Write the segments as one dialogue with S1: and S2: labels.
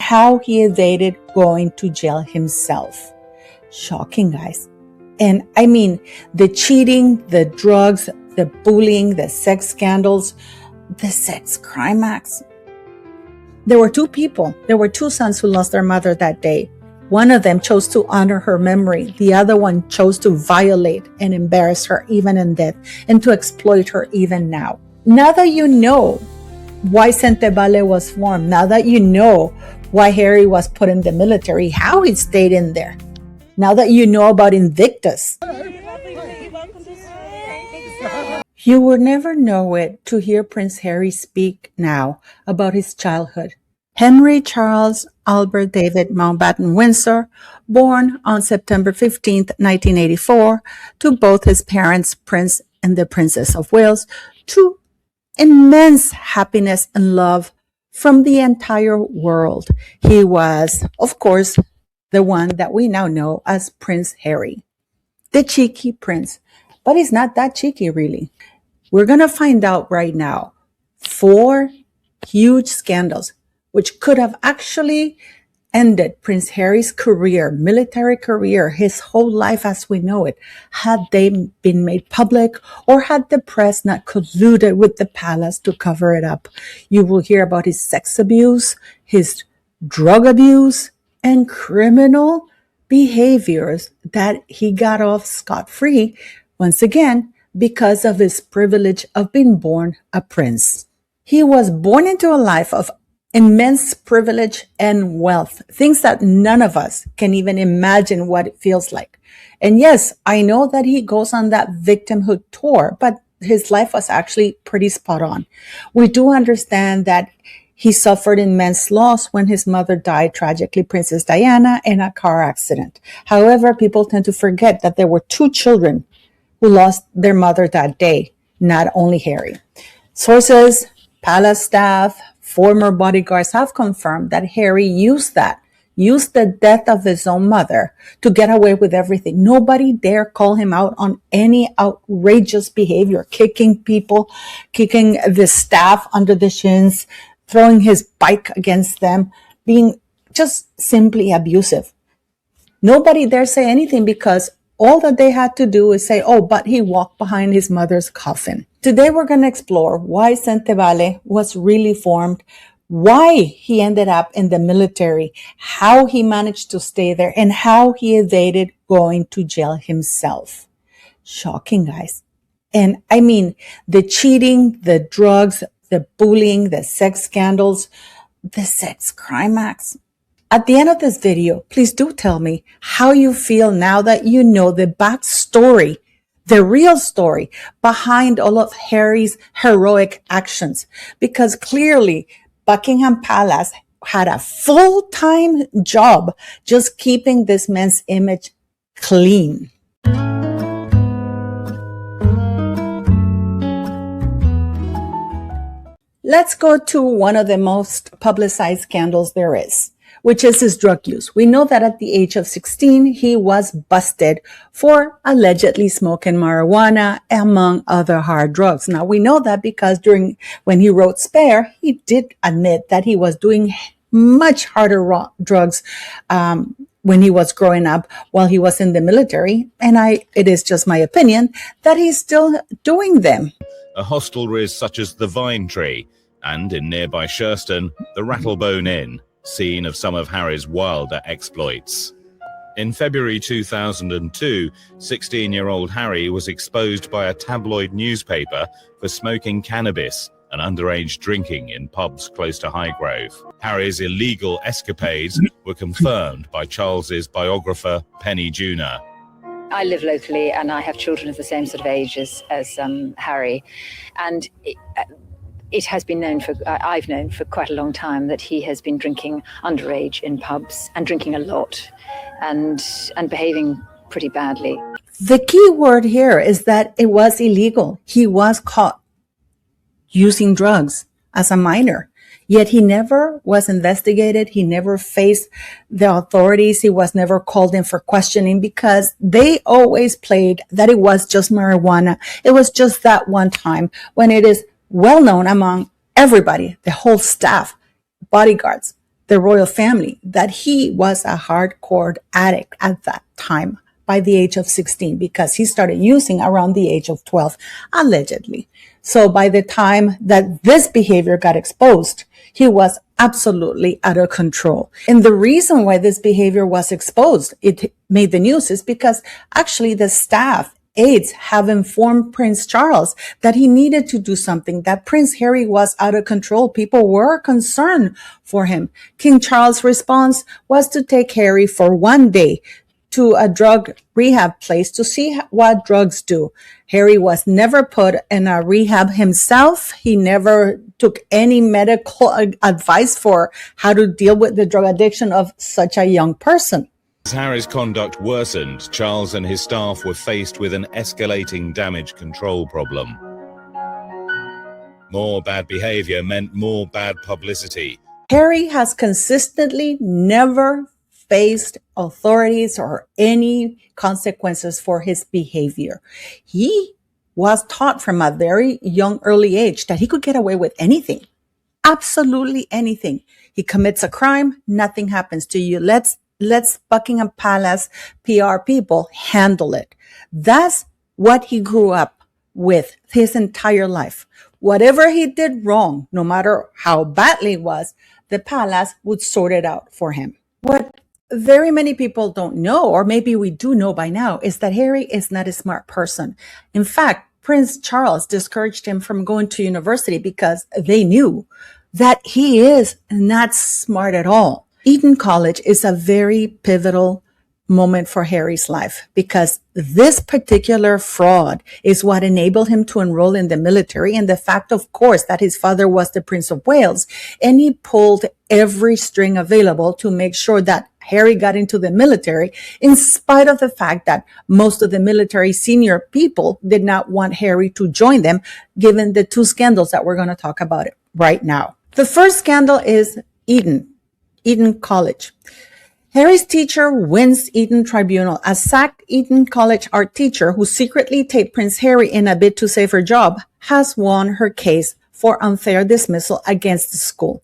S1: how he evaded going to jail himself. Shocking, guys. And I mean, the cheating, the drugs, the bullying, the sex scandals, the sex crime acts. There were two people. There were two sons who lost their mother that day. One of them chose to honor her memory. The other one chose to violate and embarrass her even in death and to exploit her even now. Now that you know why Centevale was formed, now that you know why Harry was put in the military, how he stayed in there, now that you know about Invictus, you would never know it to hear Prince Harry speak now about his childhood. Henry Charles Albert David Mountbatten Windsor, born on September 15, 1984, to both his parents, Prince and the Princess of Wales, to immense happiness and love from the entire world. He was, of course, the one that we now know as Prince Harry, the cheeky prince. But he's not that cheeky, really. We're going to find out right now 4 huge scandals which could have actually ended Prince Harry's career, military career, his whole life as we know it, had they been made public or had the press not colluded with the palace to cover it up. You will hear about his sex abuse, his drug abuse, and criminal behaviors that he got off scot-free, once again, because of his privilege of being born a prince. He was born into a life of immense privilege and wealth, things that none of us can even imagine what it feels like. And yes, I know that he goes on that victimhood tour, but his life was actually pretty spot on. We do understand that he suffered immense loss when his mother died tragically, Princess Diana, in a car accident. However, people tend to forget that there were 2 children who lost their mother that day, not only Harry. Sources, palace staff, former bodyguards have confirmed that Harry used the death of his own mother to get away with everything. Nobody dare call him out on any outrageous behavior, kicking people, kicking the staff under the shins, throwing his bike against them, being just simply abusive. Nobody dare say anything because all that they had to do is say, oh, but he walked behind his mother's coffin. Today, we're going to explore why Centevale was really formed, why he ended up in the military, how he managed to stay there, and how he evaded going to jail himself. Shocking, guys. And I mean, the cheating, the drugs, the bullying, the sex scandals, the sex crime acts. At the end of this video, please do tell me how you feel now that you know the backstory, the real story behind all of Harry's heroic actions. Because clearly, Buckingham Palace had a full-time job just keeping this man's image clean. Let's go to one of the most publicized scandals there is, which is his drug use. We know that at the age of 16, he was busted for allegedly smoking marijuana, among other hard drugs. Now, we know that because when he wrote Spare, he did admit that he was doing much harder drugs when he was growing up while he was in the military. And it is just my opinion that he's still doing them.
S2: A hostelry such as the Vine Tree, and in nearby Shurston, the Rattlebone Inn, scene of some of Harry's wilder exploits. In February 2002, 16-year-old Harry was exposed by a tabloid newspaper for smoking cannabis and underage drinking in pubs close to Highgrove. Harry's illegal escapades were confirmed by Charles's biographer, Penny Junor.
S3: I live locally and I have children of the same sort of age as Harry. And it has been known I've known for quite a long time that he has been drinking underage in pubs and drinking a lot and behaving pretty badly.
S1: The key word here is that it was illegal. He was caught using drugs as a minor, yet he never was investigated. He never faced the authorities. He was never called in for questioning because they always played that it was just marijuana. It was just that one time, when it is well known among everybody, the whole staff, bodyguards, the royal family that he was a hardcore addict at that time by the age of 16 because he started using around the age of 12, allegedly. So by the time that this behavior got exposed, he was absolutely out of control. And the reason why this behavior was exposed, it made the news, is because actually the staff aides have informed Prince Charles that he needed to do something, that Prince Harry was out of control. People were concerned for him. King Charles' response was to take Harry for one day to a drug rehab place to see what drugs do. Harry was never put in a rehab himself. He never took any medical advice for how to deal with the drug addiction of such a young person.
S2: As Harry's conduct worsened, Charles and his staff were faced with an escalating damage control problem. More bad behavior meant more bad publicity.
S1: Harry has consistently never faced authorities or any consequences for his behavior. He was taught from a very young, early age that he could get away with anything. Absolutely anything. He commits a crime, nothing happens to you. Let's Buckingham Palace PR people handle it. That's what he grew up with his entire life. Whatever he did wrong, no matter how badly it was, the palace would sort it out for him. What very many people don't know, or maybe we do know by now, is that Harry is not a smart person. In fact, Prince Charles discouraged him from going to university because they knew that he is not smart at all. Eton College is a very pivotal moment for Harry's life because this particular fraud is what enabled him to enroll in the military, and the fact, of course, that his father was the Prince of Wales, and he pulled every string available to make sure that Harry got into the military, in spite of the fact that most of the military senior people did not want Harry to join them, given the two scandals that we're going to talk about right now. The first scandal is Eton College. Harry's teacher wins Eton tribunal. A sacked Eton College art teacher who secretly taped Prince Harry in a bid to save her job has won her case for unfair dismissal against the school.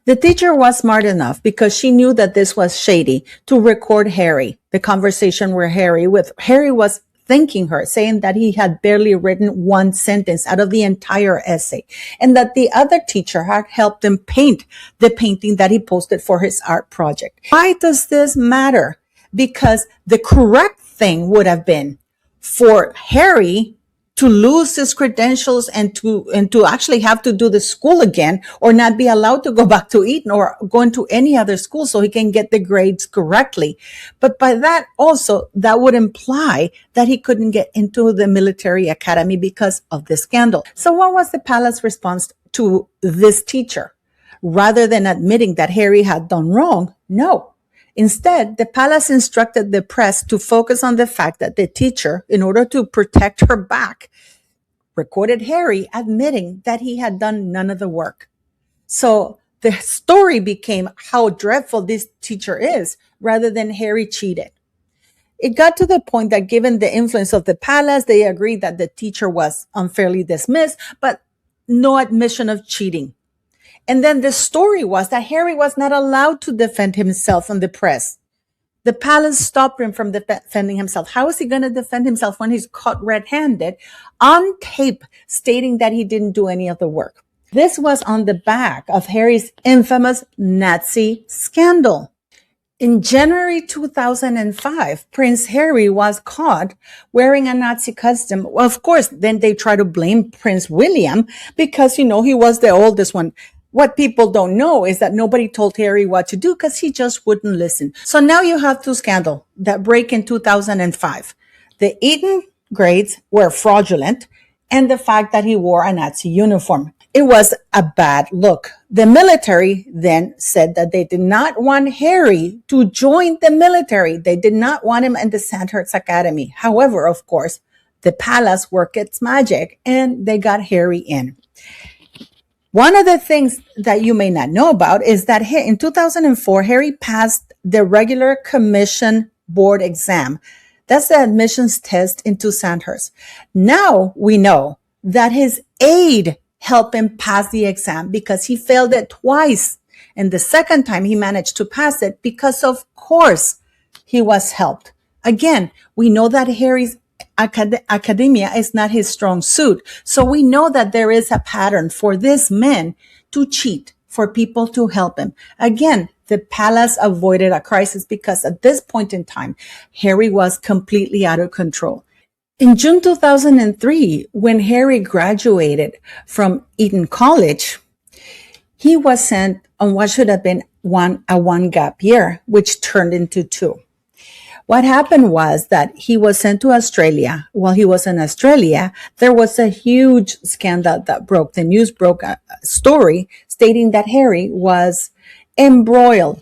S1: The teacher was smart enough, because she knew that this was shady, to record Harry, the conversation where Harry was thanking her, saying that he had barely written one sentence out of the entire essay, and that the other teacher had helped him paint the painting that he posted for his art project. Why does this matter? Because the correct thing would have been for Harry to lose his credentials and to actually have to do the school again, or not be allowed to go back to Eton or go into any other school so he can get the grades correctly. But by that also, that would imply that he couldn't get into the military academy because of the scandal. So what was the palace response to this teacher? Rather than admitting that Harry had done wrong, no. Instead, the palace instructed the press to focus on the fact that the teacher, in order to protect her back, recorded Harry admitting that he had done none of the work. So the story became how dreadful this teacher is, rather than Harry cheated. It got to the point that, given the influence of the palace, they agreed that the teacher was unfairly dismissed, but no admission of cheating. And then the story was that Harry was not allowed to defend himself in the press. The palace stopped him from defending himself. How is he going to defend himself when he's caught red-handed on tape stating that he didn't do any of the work? This was on the back of Harry's infamous Nazi scandal. In January 2005, Prince Harry was caught wearing a Nazi costume. Well, of course, then they try to blame Prince William because, he was the oldest one. What people don't know is that nobody told Harry what to do because he just wouldn't listen. So now you have two scandals that break in 2005. The Eton grades were fraudulent, and the fact that he wore a Nazi uniform. It was a bad look. The military then said that they did not want Harry to join the military. They did not want him in the Sandhurst Academy. However, of course, the palace worked its magic and they got Harry in. One of the things that you may not know about is that in 2004, Harry passed the regular commission board exam. That's the admissions test into Sandhurst. Now we know that his aide helped him pass the exam because he failed it twice. And the second time he managed to pass it because, of course, he was helped. Again, we know that Harry's academia is not his strong suit. So we know that there is a pattern for this man to cheat, for people to help him. Again, the palace avoided a crisis because at this point in time, Harry was completely out of control. In June 2003, when Harry graduated from Eton College, he was sent on what should have been a one gap year, which turned into 2. What happened was that he was sent to Australia. While he was in Australia, there was a huge scandal that broke. The news broke a story stating that Harry was embroiled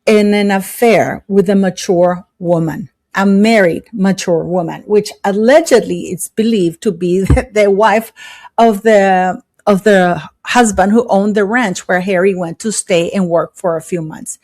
S1: in an affair with a mature woman, a married mature woman, which allegedly is believed to be the wife of the husband who owned the ranch where Harry went to stay and work for a few months.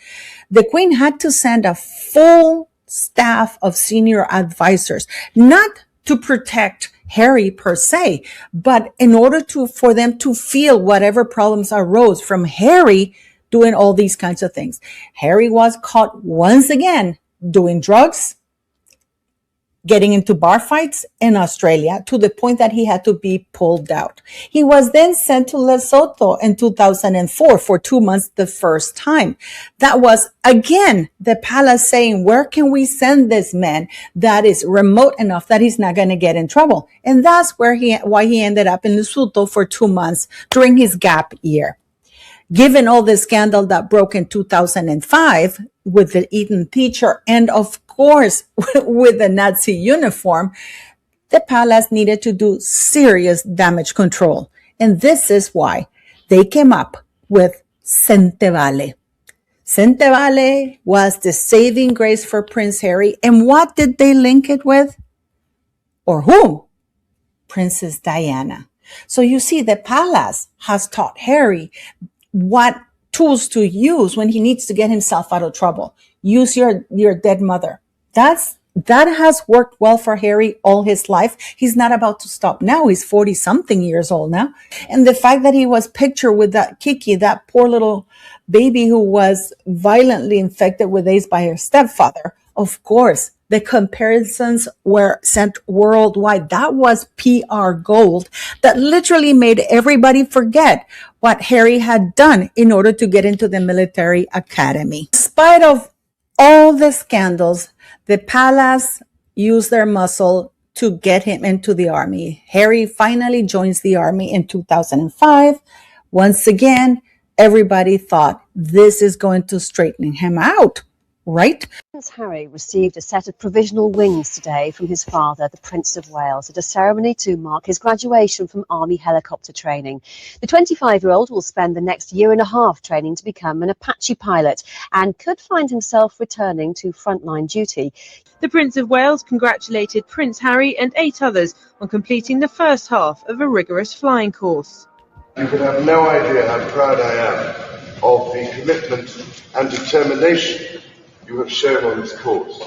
S1: The Queen had to send a full staff of senior advisors, not to protect Harry per se, but in order for them to feel whatever problems arose from Harry doing all these kinds of things. Harry was caught once again doing drugs, getting into bar fights in Australia to the point that he had to be pulled out. He was then sent to Lesotho in 2004 for 2 months the first time. That was, again, the palace saying, where can we send this man that is remote enough that he's not going to get in trouble? And that's why he ended up in Lesotho for 2 months during his gap year. Given all the scandal that broke in 2005 with the Eton teacher and, of course, with the Nazi uniform, the palace needed to do serious damage control. And this is why they came up with Centevale. Centevale was the saving grace for Prince Harry. And what did they link it with? Or whom? Princess Diana. So you see, the palace has taught Harry what tools to use when he needs to get himself out of trouble. Use your dead mother. That has worked well for Harry all his life. He's not about to stop now. He's 40 something years old now. And the fact that he was pictured with that Kiki, that poor little baby who was violently infected with AIDS by her stepfather, of course, the comparisons were sent worldwide. That was PR gold that literally made everybody forget what Harry had done in order to get into the military academy. In spite of all the scandals, the palace used their muscle to get him into the army. Harry finally joins the army in 2005. Once again, everybody thought this is going to straighten him out, right?
S4: Prince Harry received a set of provisional wings today from his father, the Prince of Wales, at a ceremony to mark his graduation from Army helicopter training. The 25-year-old will spend the next year and a half training to become an Apache pilot and could find himself returning to frontline duty.
S5: The Prince of Wales congratulated Prince Harry and 8 others on completing the first half of a rigorous flying course.
S6: You can have no idea how proud I am of the commitment and determination you have shown on this course.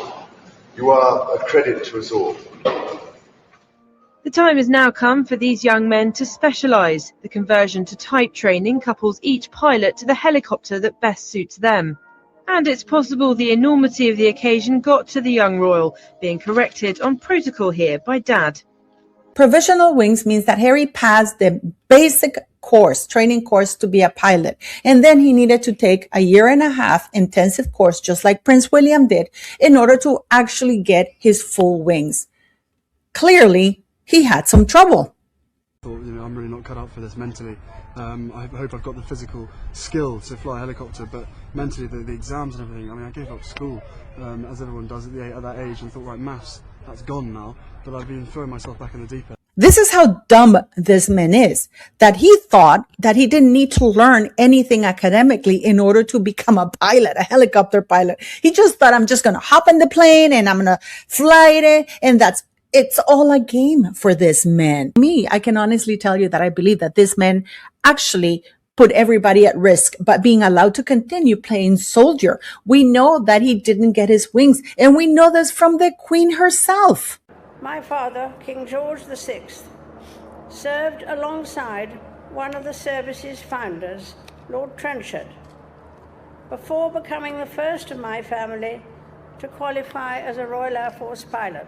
S6: You are a credit to us all.
S5: The time has now come for these young men to specialise. The conversion to type training couples each pilot to the helicopter that best suits them. And it's possible the enormity of the occasion got to the young royal, being corrected on protocol here by Dad.
S1: Provisional wings means that Harry passed the basic training course to be a pilot. And then he needed to take a year and a half intensive course, just like Prince William did, in order to actually get his full wings. Clearly, he had some trouble.
S7: I'm really not cut out for this mentally. I hope I've got the physical skill to fly a helicopter, but mentally the exams and everything, I gave up school, as everyone does at that age, and thought, right, maths, that's gone now, but I've been throwing myself back in the deep end.
S1: This is how dumb this man is, that he thought that he didn't need to learn anything academically in order to become a pilot, a helicopter pilot. He just thought, I'm just going to hop in the plane and I'm going to fly it. And it's all a game for this man. I can honestly tell you that I believe that this man actually put everybody at risk by being allowed to continue playing soldier. We know that he didn't get his wings, and we know this from the Queen herself.
S8: My father, King George VI, served alongside one of the service's founders, Lord Trenchard, before becoming the first of my family to qualify as a Royal Air Force pilot.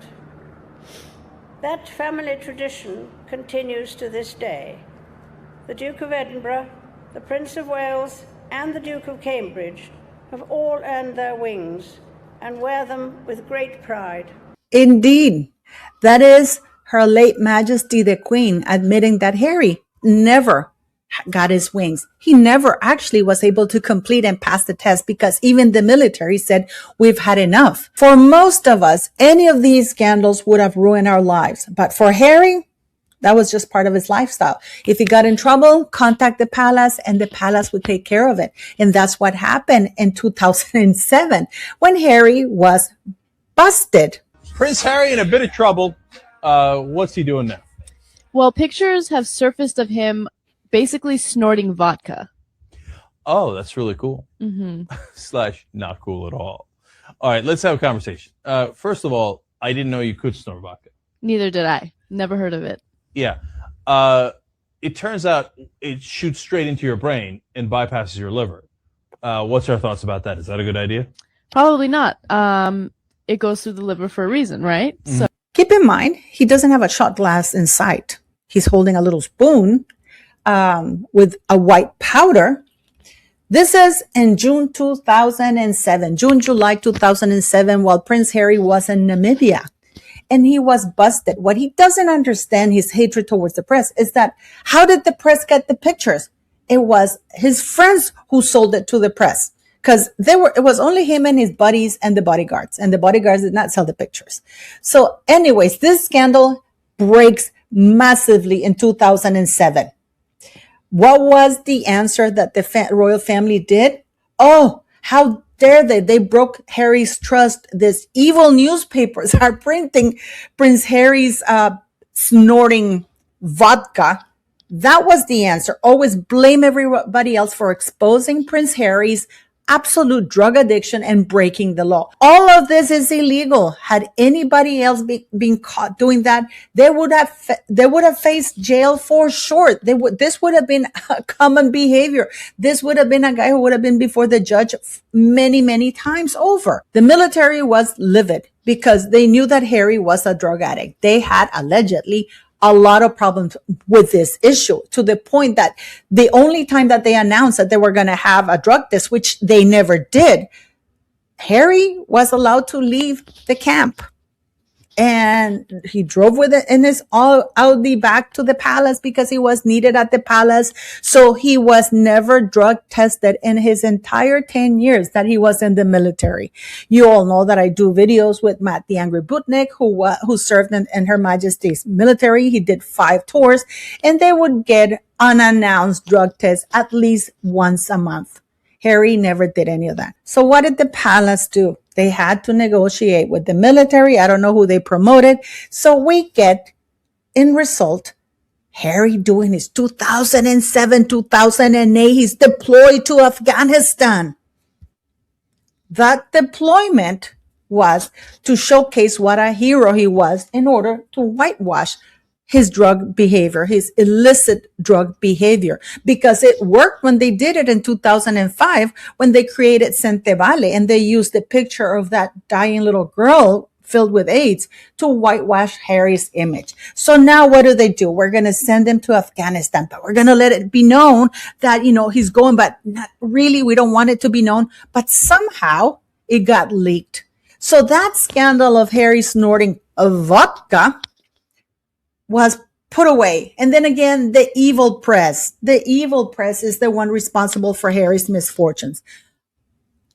S8: That family tradition continues to this day. The Duke of Edinburgh, the Prince of Wales, and the Duke of Cambridge have all earned their wings and wear them with great pride.
S1: Indeed, that is Her late Majesty the Queen admitting that Harry never got his wings. He never actually was able to complete and pass the test because even the military said, we've had enough. For most of us, any of these scandals would have ruined our lives. But for Harry, that was just part of his lifestyle. If he got in trouble, contact the palace and the palace would take care of it. And that's what happened in 2007 when Harry was busted.
S9: Prince Harry in a bit of trouble. What's he doing now?
S10: Well, pictures have surfaced of him basically snorting vodka.
S9: Oh, that's really cool. Slash not cool at all. All right, let's have a conversation. First of all, I didn't know you could snort vodka.
S10: Neither did I. Never heard of it.
S9: Yeah. It turns out it shoots straight into your brain and bypasses your liver. What's our thoughts about that? Is that a good idea?
S10: Probably not. It goes through the liver for a reason, right? So
S1: Keep in mind, he doesn't have a shot glass in sight. He's holding a little spoon with a white powder. This is in June 2007, July 2007, while Prince Harry was in Namibia and he was busted. What he doesn't understand, his hatred towards the press, is that how did the press get the pictures? It was his friends who sold it to the press because it was only him and his buddies and the bodyguards did not sell the pictures. So anyways, this scandal breaks massively in 2007. What was the answer that the royal family did? Oh, how dare they? They broke Harry's trust. These evil newspapers are printing Prince Harry's snorting vodka. That was the answer. Always blame everybody else for exposing Prince Harry's absolute drug addiction and breaking the law. All of this is illegal. Had anybody else been caught doing that, they would have faced jail for sure. This would have been a common behavior. This would have been a guy who would have been before the judge many, many times over. The military was livid because they knew that Harry was a drug addict. They had allegedly a lot of problems with this issue to the point that the only time that they announced that they were going to have a drug test, which they never did, Harry was allowed to leave the camp. And he drove with it in his Audi back to the palace because he was needed at the palace. So he was never drug tested in his entire 10 years that he was in the military. You all know that I do videos with Matt the Angry Butnick, who served in Her Majesty's military. He did 5 tours and they would get unannounced drug tests at least once a month. Harry never did any of that. So what did the palace do? They had to negotiate with the military. I don't know who they promoted. So we get, in result, Harry doing his 2007, 2008. He's deployed to Afghanistan. That deployment was to showcase what a hero he was in order to whitewash his drug behavior, his illicit drug behavior, because it worked when they did it in 2005 when they created Sente Vale and they used the picture of that dying little girl filled with AIDS to whitewash Harry's image. So now what do? We're going to send him to Afghanistan, but we're going to let it be known that, he's going, but not really. We don't want it to be known, but somehow it got leaked. So that scandal of Harry snorting vodka was put away. And then again, the evil press is the one responsible for Harry's misfortunes.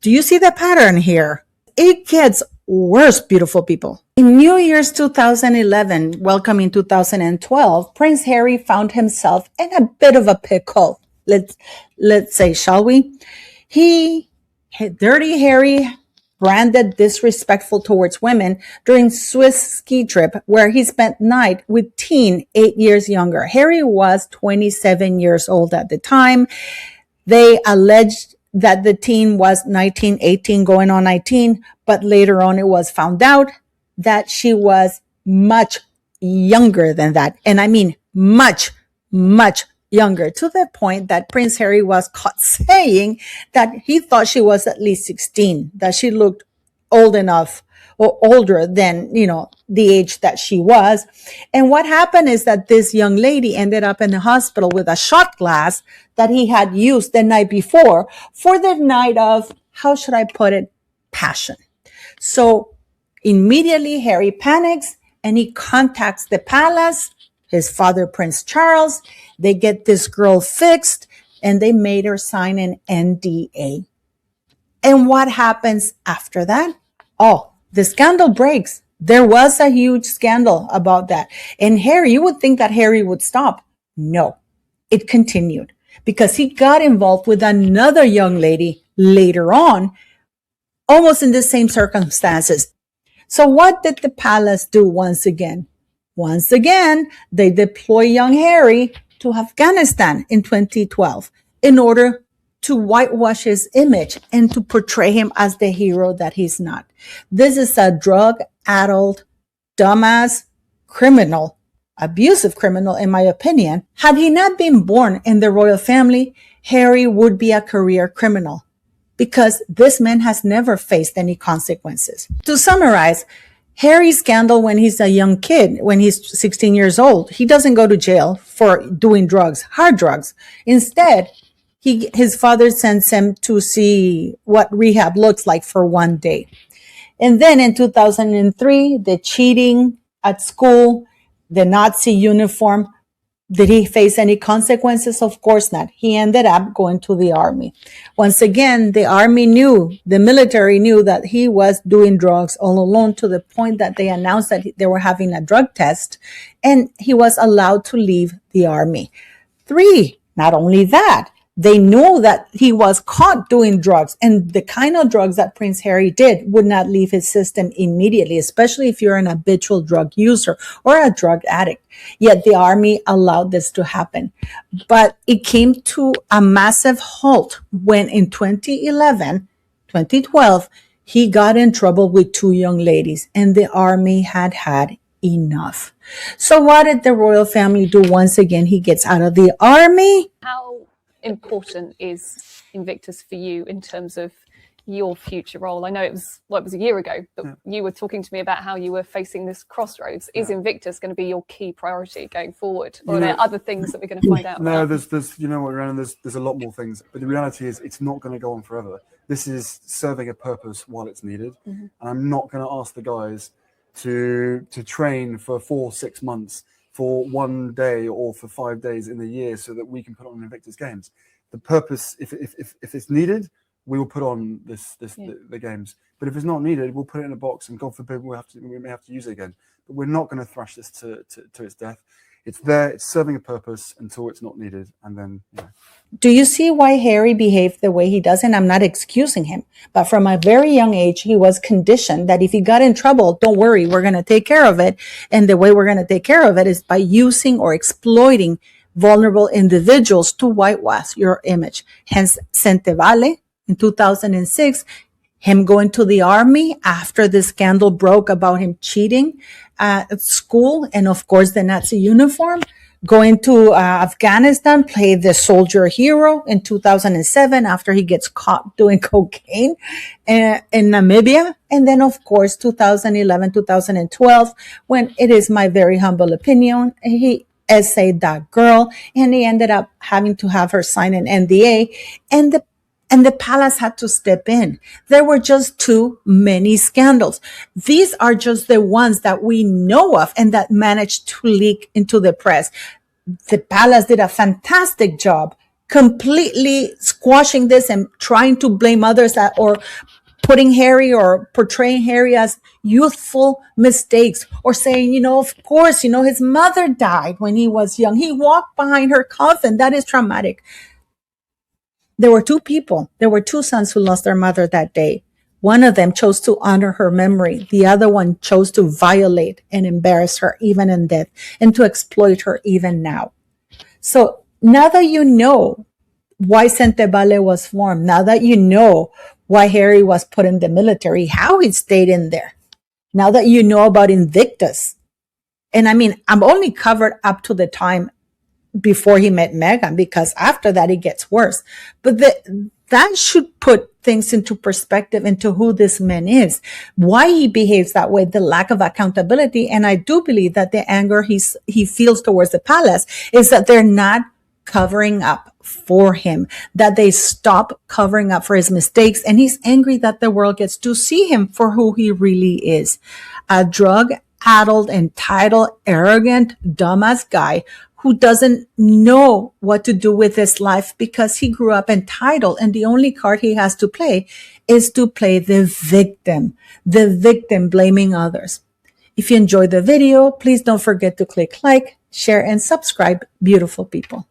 S1: Do you see the pattern here? It gets worse, beautiful people. In New Year's 2011, welcoming 2012, Prince Harry found himself in a bit of a pickle. Let's say, shall we? Dirty Harry branded disrespectful towards women during Swiss ski trip where he spent night with teen 8 years younger. Harry was 27 years old at the time. They alleged that the teen was 19, 18, going on 19, but later on it was found out that she was much younger than that. And I mean much, much younger, to the point that Prince Harry was caught saying that he thought she was at least 16, that she looked old enough or older than, the age that she was. And what happened is that this young lady ended up in the hospital with a shot glass that he had used the night before for the night of, how should I put it, passion. So immediately Harry panics and he contacts the palace, his father, Prince Charles. They get this girl fixed and they made her sign an NDA. And what happens after that? Oh, the scandal breaks. There was a huge scandal about that. And Harry, you would think that Harry would stop. No, it continued because he got involved with another young lady later on, almost in the same circumstances. So what did the palace do once again? Once again, they deploy young Harry to Afghanistan in 2012 in order to whitewash his image and to portray him as the hero that he's not. This is a drug-addled, dumbass criminal, abusive criminal, in my opinion. Had he not been born in the royal family, Harry would be a career criminal, because this man has never faced any consequences. To summarize, Harry's scandal when he's a young kid, when he's 16 years old, he doesn't go to jail for doing drugs, hard drugs. Instead, his father sends him to see what rehab looks like for one day. And then in 2003, the cheating at school, the Nazi uniform. Did he face any consequences? Of course not. He ended up going to the army. Once again, the military knew that he was doing drugs all alone, to the point that they announced that they were having a drug test and he was allowed to leave the army. 3, not only that, they knew that he was caught doing drugs, and the kind of drugs that Prince Harry did would not leave his system immediately, especially if you're an habitual drug user or a drug addict. Yet the army allowed this to happen. But it came to a massive halt when in 2012, he got in trouble with 2 young ladies, and the army had enough. So what did the royal family do once again? He gets out of the army.
S11: How important is Invictus for you in terms of your future role? I know it was a year ago, but you were talking to me about how you were facing this crossroads. Is Invictus going to be your key priority going forward, or are there other things that we're going to find out?
S7: No, there's you know what, Rhiannon, there's a lot more things, but the reality is it's not going to go on forever. This is serving a purpose while it's needed, and I'm not going to ask the guys to train for 4-6 months for 1 day or for 5 days in the year so that we can put on Invictus Games. The purpose, if it's needed, we will put on the games. But if it's not needed, we'll put it in a box, and God forbid we may have to use it again. But we're not going to thrash this to its death. It's there, it's serving a purpose until it's not needed, and then,
S1: Do you see why Harry behaved the way he does? And I'm not excusing him, but from a very young age, he was conditioned that if he got in trouble, don't worry, we're going to take care of it. And the way we're going to take care of it is by using or exploiting vulnerable individuals to whitewash your image. Hence, Centevale in 2006, him going to the army after the scandal broke about him cheating at school, and of course the Nazi uniform, going to Afghanistan, play the soldier hero in 2007 after he gets caught doing cocaine in Namibia. And then, of course, 2011, 2012, when it is my very humble opinion, he essayed that girl and he ended up having to have her sign an NDA, and the palace had to step in. There were just too many scandals. These are just the ones that we know of and that managed to leak into the press. The palace did a fantastic job completely squashing this and trying to blame others or putting Harry or portraying Harry as youthful mistakes, or saying, of course, his mother died when he was young. He walked behind her coffin. That is traumatic. There were 2 people. There were 2 sons who lost their mother that day. One of them chose to honor her memory. The other one chose to violate and embarrass her even in death, and to exploit her even now. So now that you know why Centevale was formed, now that you know why Harry was put in the military, how he stayed in there, now that you know about Invictus, and I mean, I'm only covered up to the time before he met Meghan, because after that it gets worse. But that should put things into perspective into who this man is, why he behaves that way, the lack of accountability. And I do believe that the anger he feels towards the palace is that they're not covering up for him, that they stop covering up for his mistakes. And he's angry that the world gets to see him for who he really is, a drug-addled, entitled, arrogant, dumbass guy who doesn't know what to do with his life because he grew up entitled, and the only card he has to play is to play the victim blaming others. If you enjoyed the video, please don't forget to click like, share, and subscribe, beautiful people.